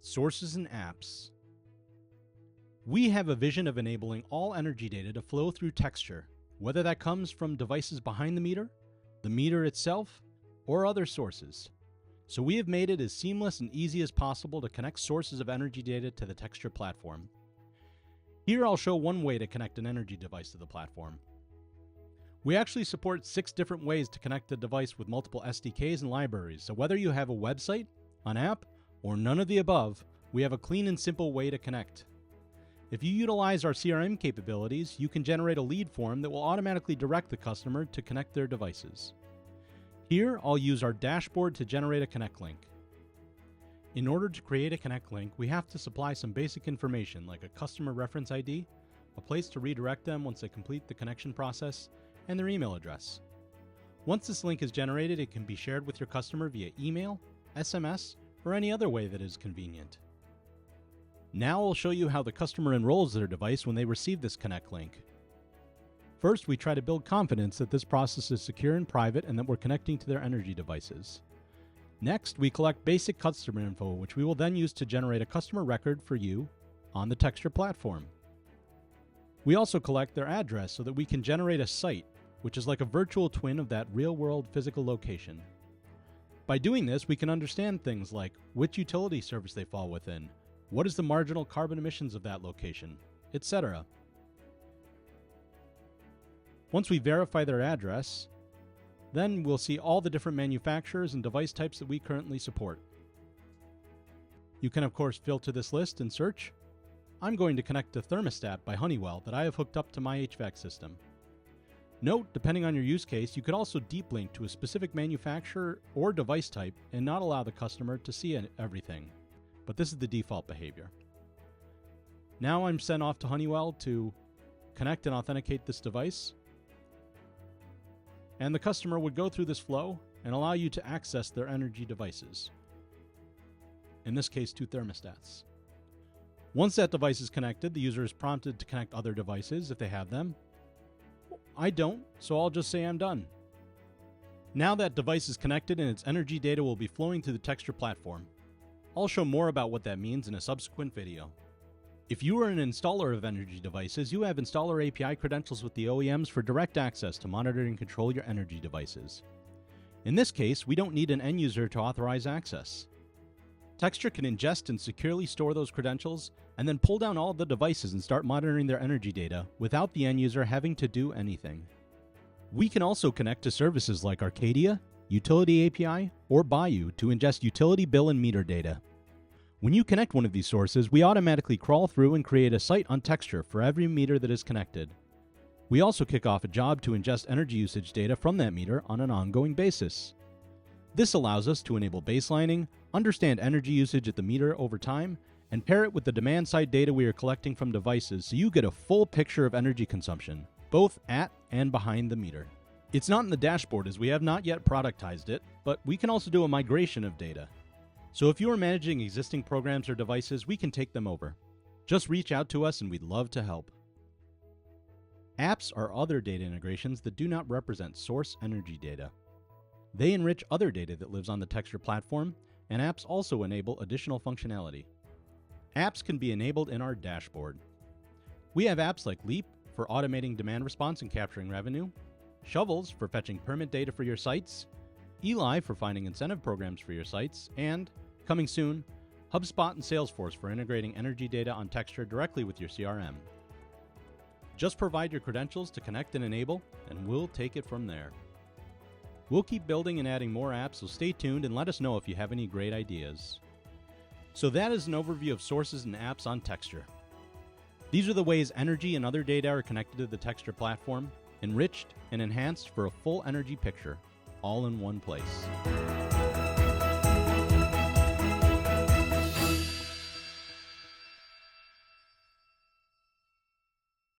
Sources and apps. We have a vision of enabling all energy data to flow through Texture, whether that comes from devices behind the meter itself, or other sources. So we have made it as seamless and easy as possible to connect sources of energy data to the Texture platform. Here I'll show one way to connect an energy device to the platform. We actually support 6 different ways to connect a device with multiple SDKs and libraries, so whether you have a website, an app, or none of the above, we have a clean and simple way to connect. If you utilize our CRM capabilities, you can generate a lead form that will automatically direct the customer to connect their devices. Here, I'll use our dashboard to generate a connect link. In order to create a connect link, we have to supply some basic information like a customer reference ID, a place to redirect them once they complete the connection process, and their email address. Once this link is generated, it can be shared with your customer via email, SMS, or any other way that is convenient. Now I'll show you how the customer enrolls their device when they receive this connect link. First, we try to build confidence that this process is secure and private and that we're connecting to their energy devices. Next, we collect basic customer info, which we will then use to generate a customer record for you on the Texture platform. We also collect their address so that we can generate a site, which is like a virtual twin of that real-world physical location. By doing this, we can understand things like which utility service they fall within, what is the marginal carbon emissions of that location, etc. Once we verify their address, then we'll see all the different manufacturers and device types that we currently support. You can of course filter this list and search. I'm going to connect to Thermostat by Honeywell that I have hooked up to my HVAC system. Note, depending on your use case, you could also deep link to a specific manufacturer or device type and not allow the customer to see everything. But this is the default behavior. Now I'm sent off to Honeywell to connect and authenticate this device. And the customer would go through this flow and allow you to access their energy devices. In this case, 2 thermostats. Once that device is connected, the user is prompted to connect other devices if they have them. I don't, so I'll just say I'm done. Now that device is connected and its energy data will be flowing through the Texture platform. I'll show more about what that means in a subsequent video. If you are an installer of energy devices, you have installer API credentials with the OEMs for direct access to monitor and control your energy devices. In this case, we don't need an end user to authorize access. Texture can ingest and securely store those credentials, and then pull down all of the devices and start monitoring their energy data without the end user having to do anything. We can also connect to services like Arcadia, Utility API, or Bayou to ingest utility bill and meter data. When you connect one of these sources, we automatically crawl through and create a site on Texture for every meter that is connected. We also kick off a job to ingest energy usage data from that meter on an ongoing basis. This allows us to enable baselining, understand energy usage at the meter over time, and pair it with the demand-side data we are collecting from devices so you get a full picture of energy consumption, both at and behind the meter. It's not in the dashboard as we have not yet productized it, but we can also do a migration of data. So if you are managing existing programs or devices, we can take them over. Just reach out to us and we'd love to help. Apps are other data integrations that do not represent source energy data. They enrich other data that lives on the Texture platform, and apps also enable additional functionality. Apps can be enabled in our dashboard. We have apps like Leap for automating demand response and capturing revenue, Shovels for fetching permit data for your sites, Eli for finding incentive programs for your sites, and, coming soon, HubSpot and Salesforce for integrating energy data on Texture directly with your CRM. Just provide your credentials to connect and enable, and we'll take it from there. We'll keep building and adding more apps, so stay tuned and let us know if you have any great ideas. So that is an overview of sources and apps on Texture. These are the ways energy and other data are connected to the Texture platform, enriched and enhanced for a full energy picture, all in one place.